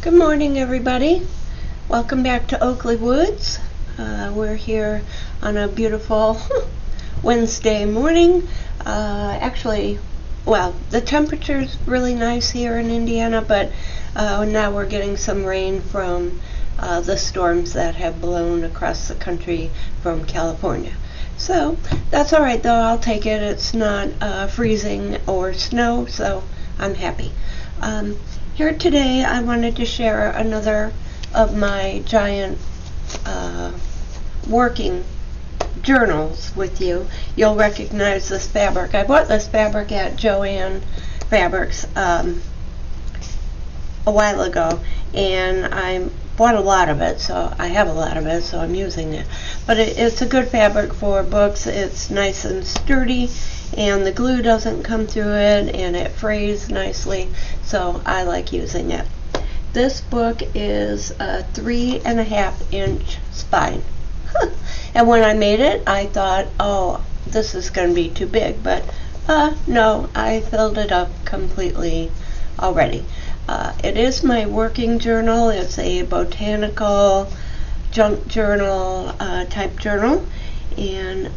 Good morning, everybody. Welcome back to Oakley Woods. We're here on a beautiful Wednesday morning. The temperature's really nice here in Indiana, but now we're getting some rain from the storms that have blown across the country from California. So that's all right, though. I'll take it. It's not freezing or snow, so I'm happy. Here today I wanted to share another of my giant working journals with you. You'll recognize this fabric. I bought this fabric at Joann Fabrics a while ago, and I bought a lot of it, so I have a lot of it, so I'm using it. But it's a good fabric for books. It's nice and sturdy, and the glue doesn't come through it, and it frays nicely, so I like using it. This book is a 3.5-inch spine. And when I made it, I thought, oh, this is going to be too big, but no, I filled it up completely already. It is my working journal. It's a botanical junk journal type journal, and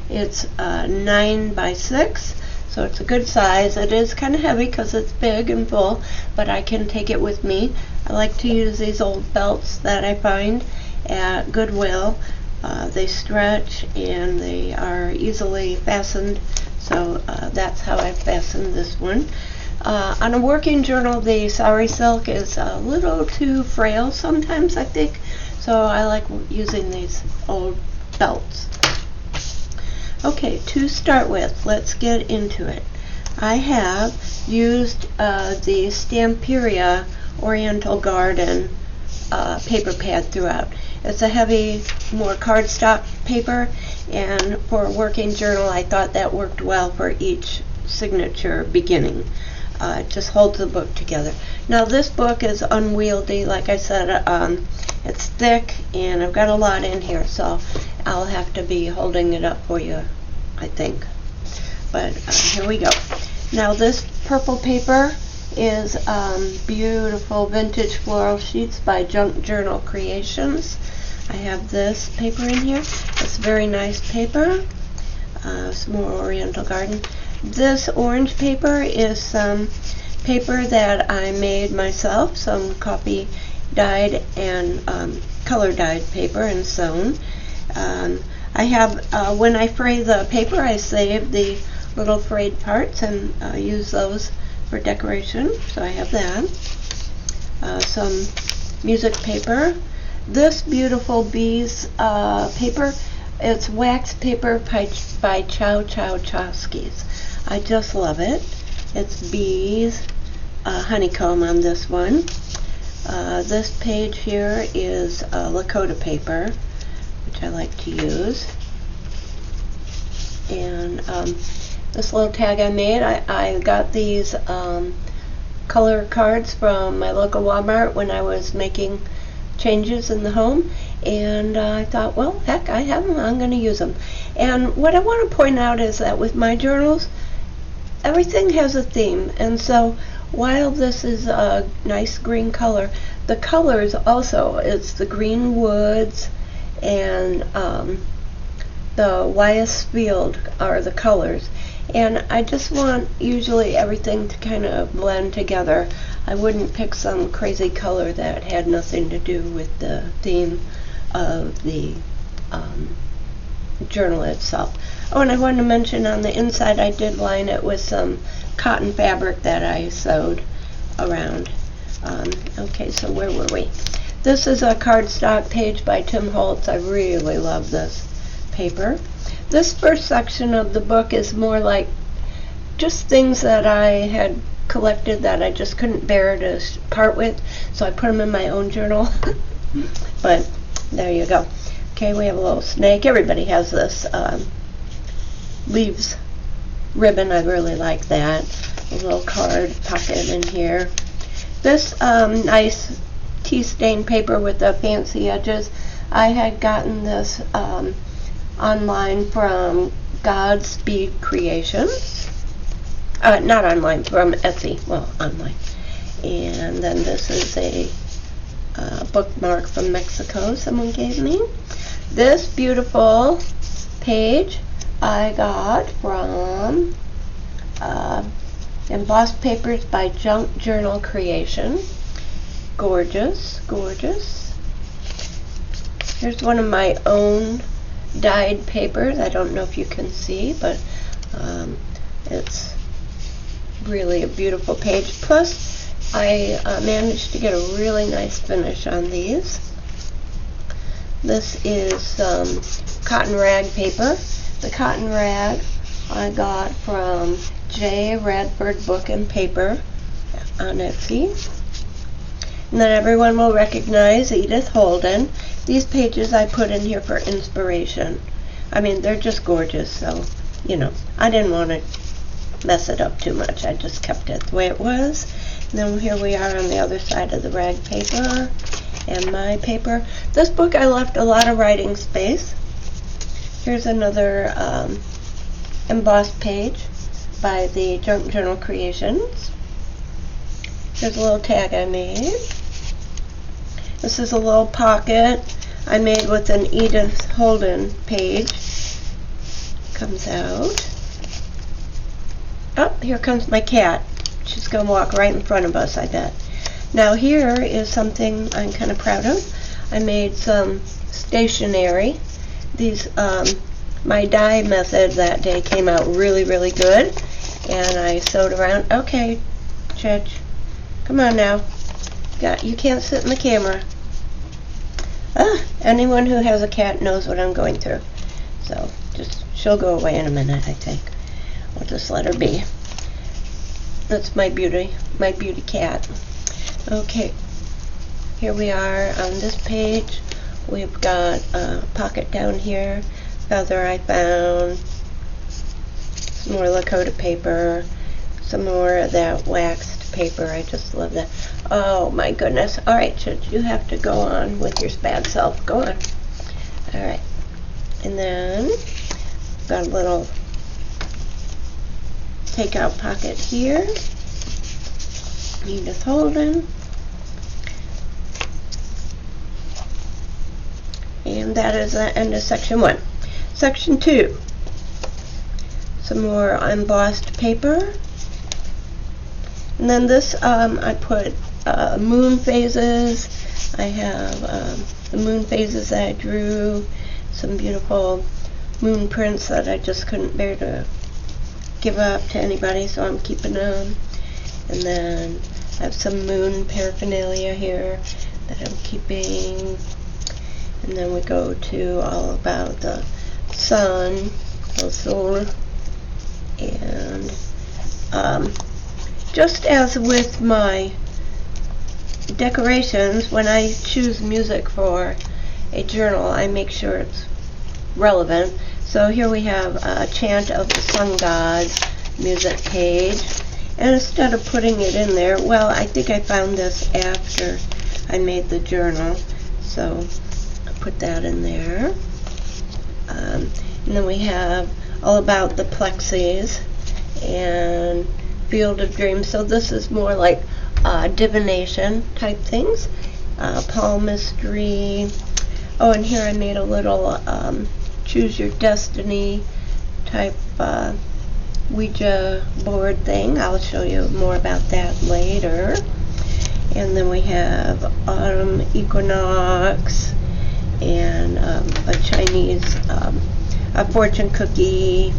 it's 9 by 6, so it's a good size. It is kind of heavy because it's big and full, but I can take it with me. I like to use these old belts that I find at Goodwill. They stretch and they are easily fastened, so that's how I fastened this one. On a working journal, the sari silk is a little too frail sometimes, I think, so I like using these old belts. Okay, to start with, let's get into it. I have used the Stamperia Oriental Garden paper pad throughout. It's a heavy, more cardstock paper, and for a working journal, I thought that worked well for each signature beginning. It just holds the book together. Now this book is unwieldy, like I said. It's thick, and I've got a lot in here, so I'll have to be holding it up for you, I think. But here we go. Now this purple paper is beautiful vintage floral sheets by Junk Journal Creations. I have this paper in here. It's very nice paper. It's more Oriental Garden. This orange paper is some paper that I made myself, some coffee dyed and color dyed paper and sewn. I have, when I fray the paper, I save the little frayed parts and use those for decoration, so I have that. Some music paper. This beautiful bees paper, it's wax paper by Chow Chowskis. I just love it. It's bees, honeycomb on this one. This page here is Lakota paper, which I like to use. And this little tag I made, I got these color cards from my local Walmart when I was making changes in the home, and I thought, well, heck, I have them, I'm going to use them. And what I want to point out is that with my journals, everything has a theme, and so while this is a nice green color, the colors also, it's the green woods and the Wyeth field are the colors, and I just want usually everything to kind of blend together. I wouldn't pick some crazy color that had nothing to do with the theme of the journal itself. Oh, and I wanted to mention on the inside I did line it with some cotton fabric that I sewed around. Okay, so where were we? This is a cardstock page by Tim Holtz. I really love this paper. This first section of the book is more like just things that I had collected that I just couldn't bear to part with, so I put them in my own journal. But there you go. Okay, we have a little snake. Everybody has this leaves ribbon. I really like that. A little card pocket in here. This nice tea stain paper with the fancy edges. I had gotten this online from Godspeed Creations. Not online, from Etsy. Well, online. And And then this is a bookmark from Mexico someone gave me. This beautiful page I got from Embossed Papers by Junk Journal Creation. Gorgeous, gorgeous. Here's one of my own dyed papers. I don't know if you can see, but it's really a beautiful page. Plus, I managed to get a really nice finish on these. This is cotton rag paper. The cotton rag I got from J. Radford Book and Paper on Etsy. And then everyone will recognize Edith Holden. These pages I put in here for inspiration. I mean, they're just gorgeous, so, you know, I didn't want to mess it up too much. I just kept it the way it was. And then here we are on the other side of the rag paper and my paper. This book I left a lot of writing space. Here's another embossed page by the Junk Journal Creations. Here's a little tag I made. This is a little pocket I made with an Edith Holden page. Comes out. Oh, here comes my cat. She's going to walk right in front of us, I bet. Now here is something I'm kind of proud of. I made some stationery. These, my dye method that day came out really, really good. And I sewed around. Okay, Church, come on now. You can't sit in the camera. Anyone who has a cat knows what I'm going through. So, she'll go away in a minute, I think. I'll just let her be. That's my beauty cat. Okay, here we are on this page. We've got a pocket down here, feather I found, some more Lakota paper, some more of that waxed paper. I just love that. Oh my goodness. Alright, Church, you have to go on with your bad self. Go on. Alright. And then, got a little takeout pocket here. Edith Holden. And that is the end of section 1. Section 2. Some more embossed paper. And then this, I put moon phases. I have the moon phases that I drew. Some beautiful moon prints that I just couldn't bear to give up to anybody, so I'm keeping them. And then I have some moon paraphernalia here that I'm keeping. And then we go to all about the sun, the solar, and just as with my decorations, when I choose music for a journal, I make sure it's relevant. So here we have a Chant of the Sun God music page. And instead of putting it in there, well, I think I found this after I made the journal. So I put that in there. And then we have all about the plexis and Field of Dreams. So this is more like divination type things. Palmistry. Oh, and here I made a little Choose Your Destiny type Ouija board thing. I'll show you more about that later. And then we have Autumn Equinox and a Chinese a fortune cookie.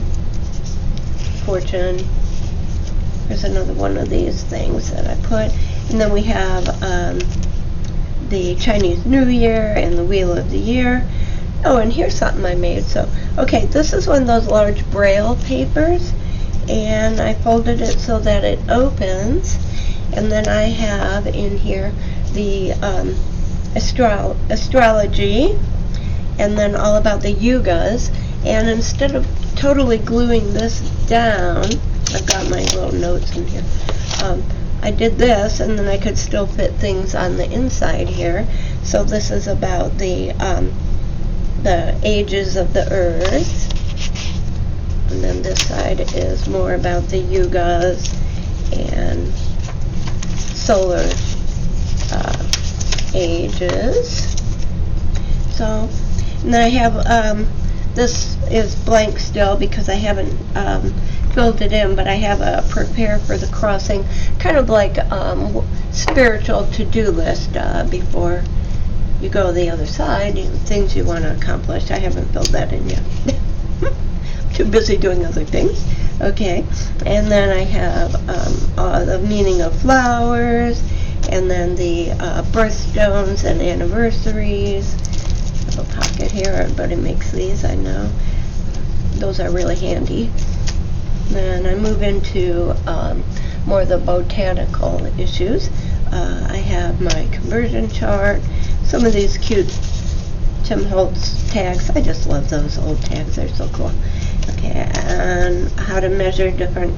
Fortune. There's another one of these things that I put. And then we have the Chinese New Year and the Wheel of the Year. Oh, and here's something I made. So, okay, this is one of those large braille papers, and I folded it so that it opens. And then I have in here the astrology, and then all about the yugas. And instead of totally gluing this down, I've got my little notes in here. I did this, and then I could still fit things on the inside here. So this is about the ages of the earth, and then this side is more about the yugas and solar ages. So, and then I have, this is blank still because I haven't filled it in, but I have a prepare for the crossing, kind of like spiritual to-do list before you go the other side, things you want to accomplish. I haven't filled that in yet. Too busy doing other things. Okay, and then I have the meaning of flowers, and then the birthstones and anniversaries. A pocket here, everybody makes these, I know. Those are really handy. Then I move into more of the botanical issues. I have my conversion chart, some of these cute Tim Holtz tags. I just love those old tags, they're so cool. Okay, and how to measure different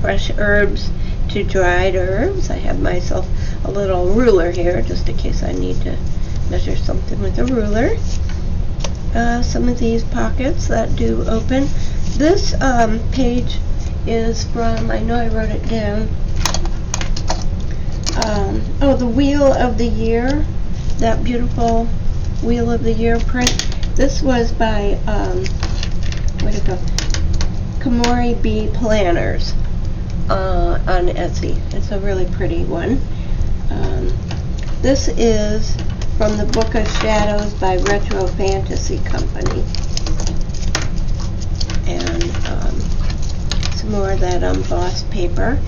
fresh herbs to dried herbs. I have myself a little ruler here just in case I need to measure something with a ruler. Some of these pockets that do open. This page is from, I know I wrote it down, the Wheel of the Year, that beautiful Wheel of the Year print. This was by, where'd it go? Komori Bee Planners on Etsy. It's a really pretty one. This is from the Book of Shadows by Retro Fantasy Company. And some more of that embossed paper.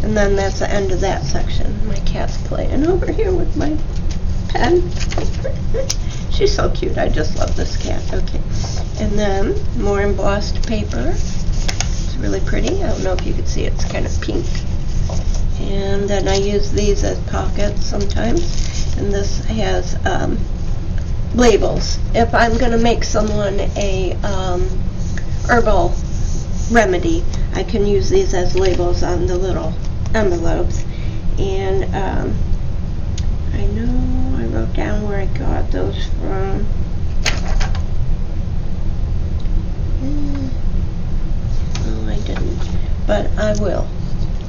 And then that's the end of that section. My cat's playing over here with my pen. She's so cute. I just love this cat. Okay. And then more embossed paper. It's really pretty. I don't know if you can see it. It's kind of pink. And then I use these as pockets sometimes. And this has labels. If I'm going to make someone a herbal remedy, I can use these as labels on the little envelopes. And I know I wrote down where I got those from. Oh, I didn't. But I will.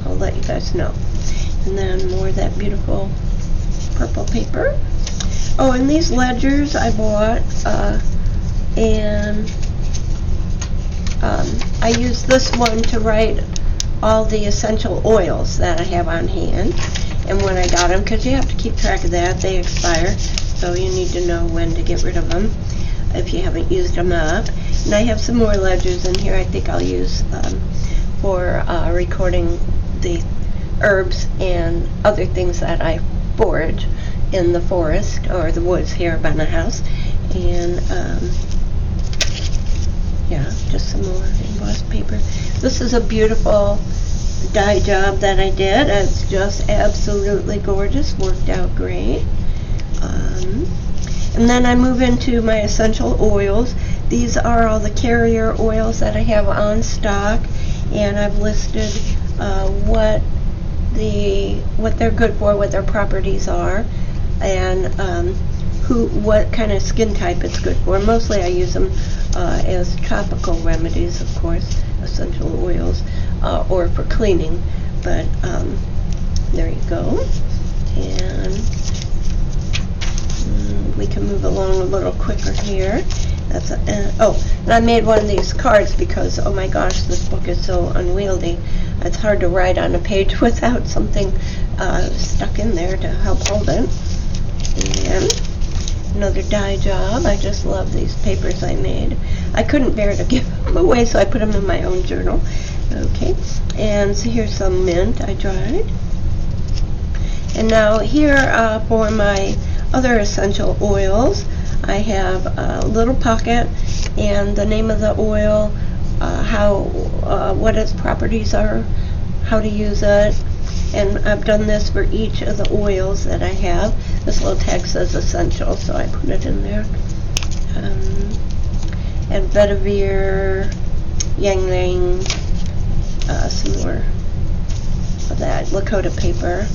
I'll let you guys know. And then more of that beautiful purple paper. Oh, and these ledgers I bought, and I use this one to write all the essential oils that I have on hand and when I got them, because you have to keep track of that. They expire, so you need to know when to get rid of them if you haven't used them up. And I have some more ledgers in here I think I'll use for recording the herbs and other things that I forage in the forest or the woods here by my house. And yeah, just some more embossed paper. This is a beautiful dye job that I did. It's just absolutely gorgeous, worked out great. And then I move into my essential oils. These are all the carrier oils that I have on stock, and I've listed what they're good for, what their properties are, and what kind of skin type it's good for. Mostly I use them as topical remedies, of course, essential oils, or for cleaning. But there you go. And we can move along a little quicker here. That's and I made one of these cards because, oh my gosh, this book is so unwieldy. It's hard to write on a page without something stuck in there to help hold it. And another dye job. I just love these papers I made. I couldn't bear to give them away, so I put them in my own journal. Okay, and so here's some mint I dried. And now here for my other essential oils, I have a little pocket and the name of the oil, what its properties are, how to use it, and I've done this for each of the oils that I have. This little tag says essential, so I put it in there. And vetiver, yangling, some more of that Lakota paper.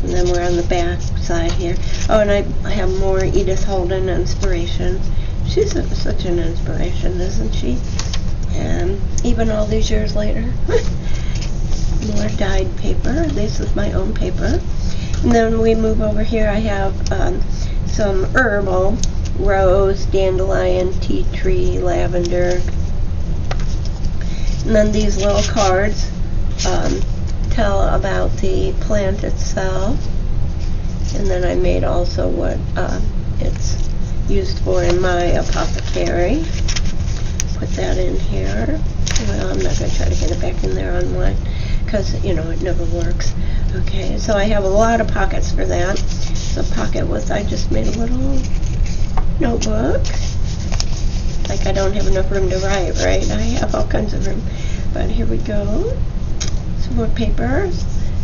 And then we're on the back side here. Oh, and I have more Edith Holden inspiration. She's such an inspiration, isn't she? And even all these years later. More dyed paper. This is my own paper. And then we move over here. I have some herbal: rose, dandelion, tea tree, lavender. And then these little cards tell about the plant itself. And then I made also what it's used for in my apothecary. Put that in here. Well, I'm not going to try to get it back in there on mine because, you know, it never works. Okay, so I have a lot of pockets for that. So pocket with, I just made a little notebook. Like I don't have enough room to write, right? I have all kinds of room. But here we go. Some more paper.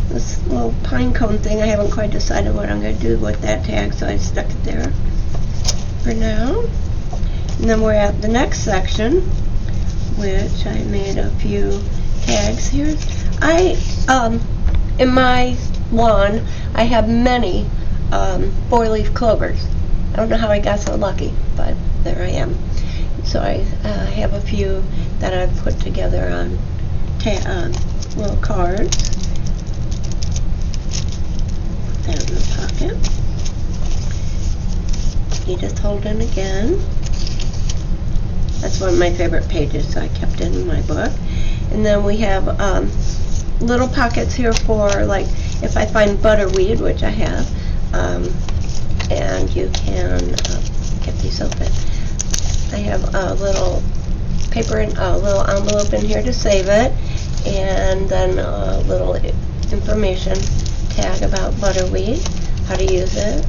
This little pine cone thing, I haven't quite decided what I'm going to do with that tag, so I stuck it there for now. And then we're at the next section, which I made a few tags here. In my lawn, I have many 4-leaf clovers. I don't know how I got so lucky, but there I am. So I have a few that I've put together on little cards. Put that in the pocket. Edith Holden again. That's one of my favorite pages, so I kept it in my book. And then we have little pockets here for, like, if I find butterweed, which I have, and you can get these open. I have a little paper and a little envelope in here to save it, and then a little information tag about butterweed, how to use it,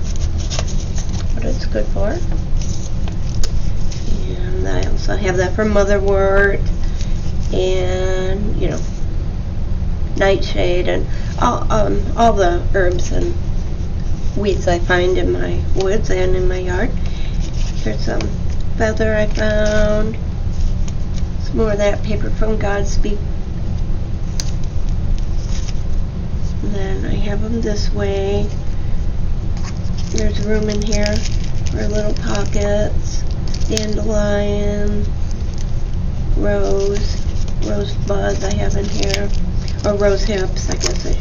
what it's good for. And I also have that for motherwort and, you know, nightshade and all the herbs and weeds I find in my woods and in my yard. Here's some feather I found. Some more of that paper from Godspeed. And then I have them this way. There's room in here for little pockets. Dandelion, rose buds I have in here, or rose hips, I guess I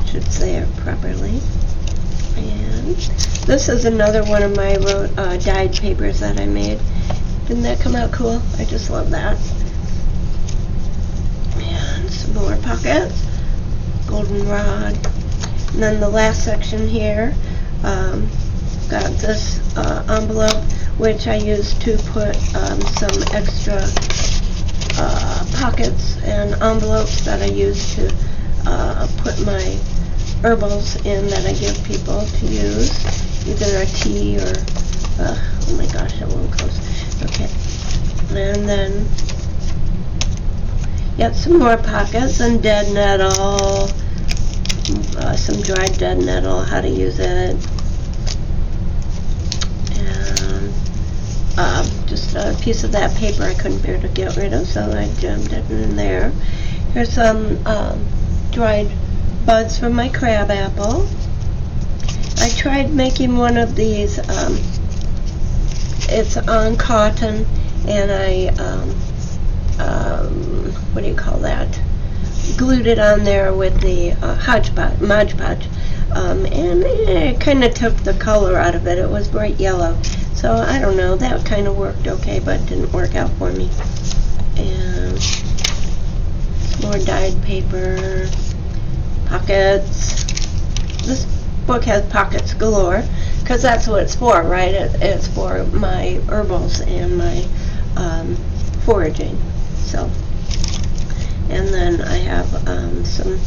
should say it properly. And this is another one of my dyed papers that I made. Didn't that come out cool? I just love that. And some more pockets, goldenrod. And then the last section here, got this envelope, which I used to put some extra pockets and envelopes that I use to put my herbals in that I give people to use, either a tea or, oh my gosh, that won't close. Okay, and then, yep, some more pockets and dead nettle, some dried dead nettle, how to use it, and just a piece of that paper I couldn't bear to get rid of, so I jammed it in there. Here's some dried buds from my crab apple. I tried making one of these, it's on cotton, and I, what do you call that? Glued it on there with the Mod Podge, and it kind of took the color out of it. It was bright yellow. So I don't know, that kind of worked okay, but it didn't work out for me. And some more dyed paper, pockets. This book has pockets galore, because that's what it's for, right? It's for my herbals and my foraging. So, and then I have some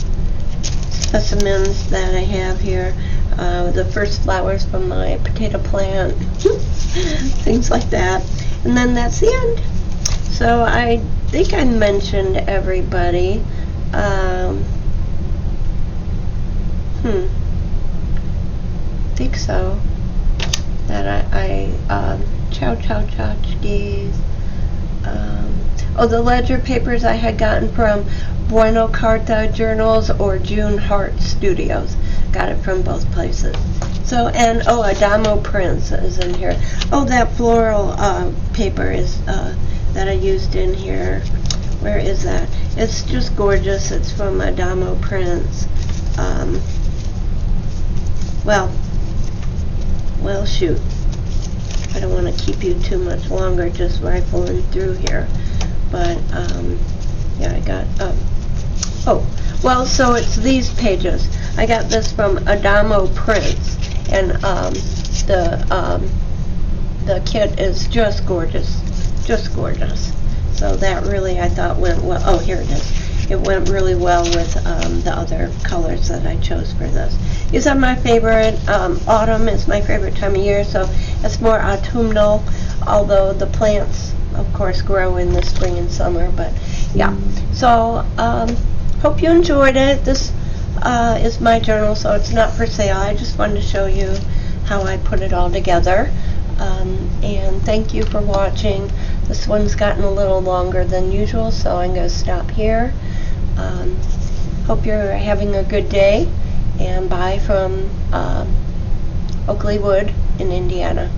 specimens that I have here. The first flowers from my potato plant, things like that. And then that's the end. So I think I mentioned everybody. Think so. That I Chow-chow-chotchkis. The ledger papers I had gotten from Bueno Carta Journals or June Hart Studios. Got it from both places. So, and Adamo Prints is in here. That floral paper is that I used in here. Where is that? It's just gorgeous. It's from Adamo Prints. well, shoot. I don't want to keep you too much longer just rifling through here. But, yeah, I got, so it's these pages. I got this from Adamo Prints, and the kit is just gorgeous. So that really, I thought, went well. Oh, here it is. It went really well with the other colors that I chose for this. These are my favorite. Autumn is my favorite time of year, so it's more autumnal, although the plants, of course, grow in the spring and summer. But yeah, so hope you enjoyed it. This is my journal, so it's not for sale. I just wanted to show you how I put it all together. And thank you for watching. This one's gotten a little longer than usual, so I'm going to stop here. Hope you're having a good day, and bye from Oakley Wood in Indiana.